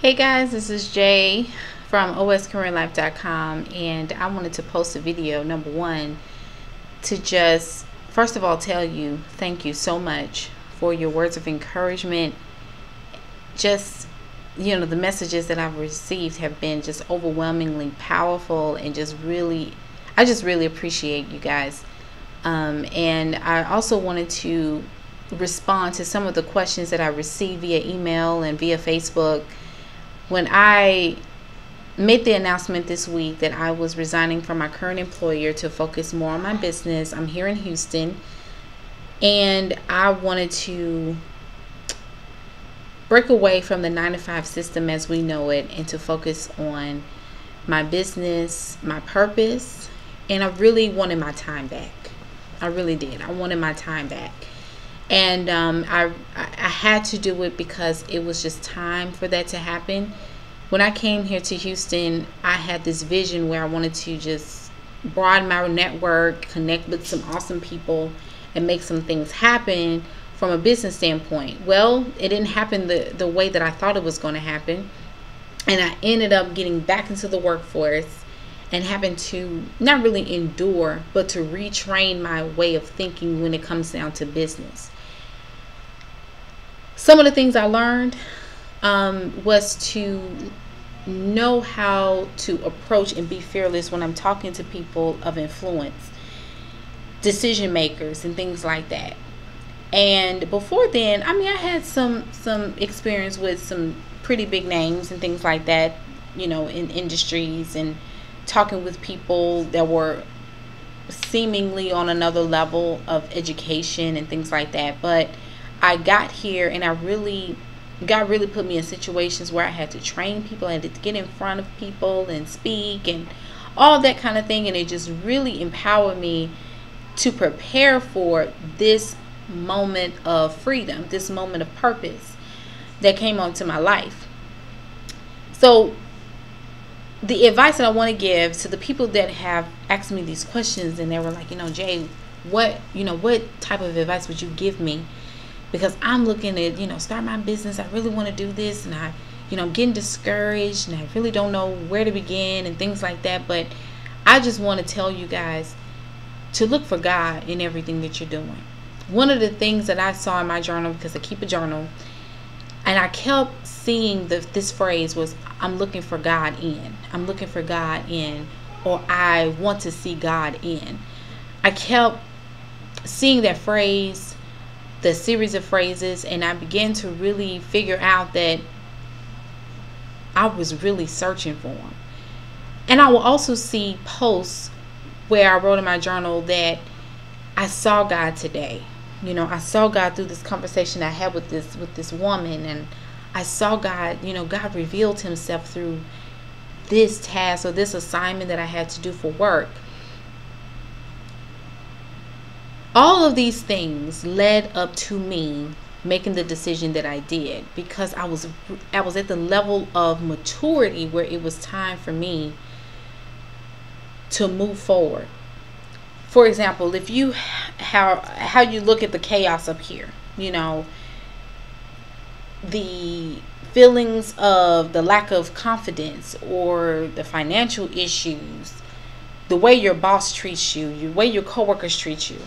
Hey guys, this is Jay from oscareerlife.com, and I wanted to post a video, number one, to just first of all tell you thank you so much for your words of encouragement. Just, the messages that I've received have been just overwhelmingly powerful, and I just really appreciate you guys. And I also wanted to respond to some of the questions that I received via email and via Facebook. When I made the announcement this week that I was resigning from my current employer to focus more on my business, I'm here in Houston, and I wanted to break away from the 9-to-5 system as we know it and to focus on my business, my purpose, and I really wanted my time back. I really did. I wanted my time back. And I had to do it because it was just time for that to happen. When I came here to Houston, I had this vision where I wanted to just broaden my network, connect with some awesome people, and make some things happen from a business standpoint. Well, it didn't happen the way that I thought it was going to happen. And I ended up getting back into the workforce and having to not really endure, but to retrain my way of thinking when it comes down to business. Some of the things I learned was to know how to approach and be fearless when I'm talking to people of influence, decision makers, and things like that. And before then, I had some experience with some pretty big names and things like that, in industries, and talking with people that were seemingly on another level of education and things like that. But I got here and God really put me in situations where I had to train people, I had to get in front of people and speak and all that kind of thing. And it just really empowered me to prepare for this moment of freedom, this moment of purpose that came onto my life. So the advice that I want to give to the people that have asked me these questions and they were like, Jay, what type of advice would you give me? Because I'm looking at, start my business. I really want to do this, and I'm getting discouraged, and I really don't know where to begin and things like that. But I just want to tell you guys to look for God in everything that you're doing. One of the things that I saw in my journal, because I keep a journal, and I kept seeing this phrase was, I'm looking for God in. I'm looking for God in, or I want to see God in. I kept seeing that phrase, the series of phrases, and I began to really figure out that I was really searching for him. And I will also see posts where I wrote in my journal that I saw God today. I saw God through this conversation I had with this woman, and I saw God, God revealed himself through this task or this assignment that I had to do for work. All of these things led up to me making the decision that I did, because I was at the level of maturity where it was time for me to move forward. For example, if you how you look at the chaos up here, the feelings of the lack of confidence or the financial issues, the way your boss treats you, the way your coworkers treat you,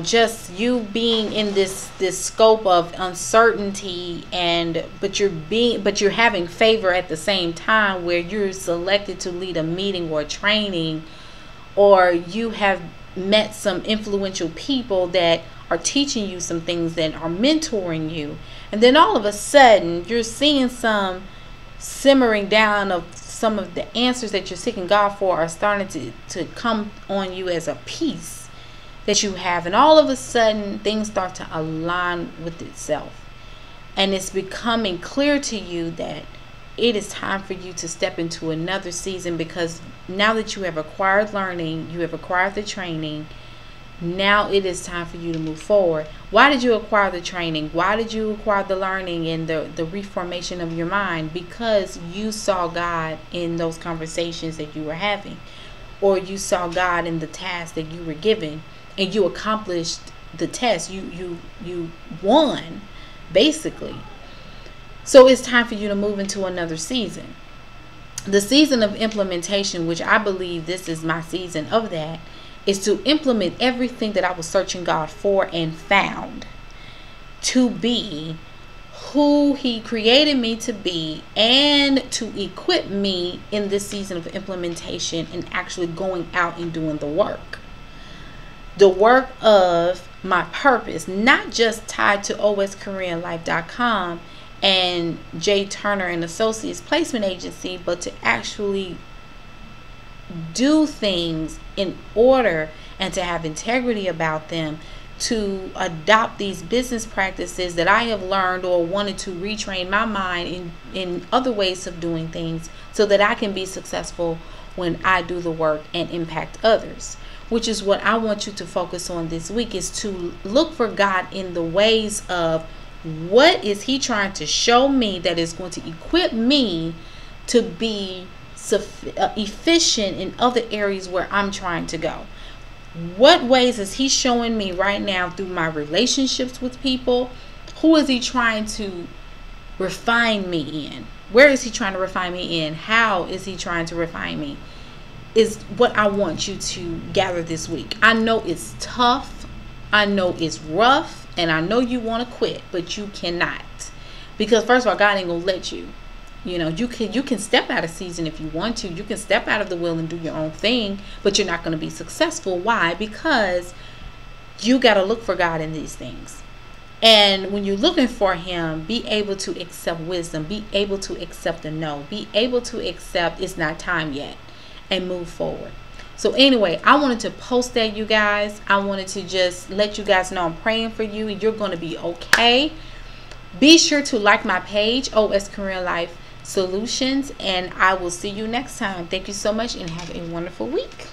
just you being in this scope of uncertainty, but you're having favor at the same time, where you're selected to lead a meeting or training, or you have met some influential people that are teaching you some things, that are mentoring you, and then all of a sudden you're seeing some simmering down of some of the answers that you're seeking God for are starting to come on you as a peace that you have, and all of a sudden things start to align with itself, and it's becoming clear to you that it is time for you to step into another season, because now that you have acquired learning, you have acquired the training, now it is time for you to move forward. Why did you acquire the training? Why did you acquire the learning and the reformation of your mind? Because you saw God in those conversations that you were having, or you saw God in the task that you were given, and you accomplished the test. You won, basically. So it's time for you to move into another season. The season of implementation, which I believe this is my season of that, is to implement everything that I was searching God for and found to be who He created me to be, and to equip me in this season of implementation and actually going out and doing the work. The work of my purpose, not just tied to OSKoreanLife.com and J. Turner and Associates Placement Agency, but to actually do things in order and to have integrity about them, to adopt these business practices that I have learned or wanted to retrain my mind in other ways of doing things, so that I can be successful when I do the work and impact others. Which is what I want you to focus on this week, is to look for God in the ways of what is He trying to show me that is going to equip me to be efficient in other areas where I'm trying to go. What ways is He showing me right now through my relationships with people? Who is He trying to refine me in? Where is He trying to refine me in? How is He trying to refine me? Is what I want you to gather this week. I know it's tough. I know it's rough. And I know you want to quit, but you cannot. Because first of all, God ain't going to let you. You know, you can step out of season if you want to. You can step out of the will and do your own thing, but you're not going to be successful. Why? Because you got to look for God in these things. And when you're looking for Him, be able to accept wisdom. Be able to accept a no. Be able to accept it's not time yet, and move forward. So anyway, I wanted to post that, you guys. I wanted to just let you guys know I'm praying for you. You're going to be okay. Be sure to like my page, OS Korean Life Solutions, and I will see you next time. Thank you so much and have a wonderful week.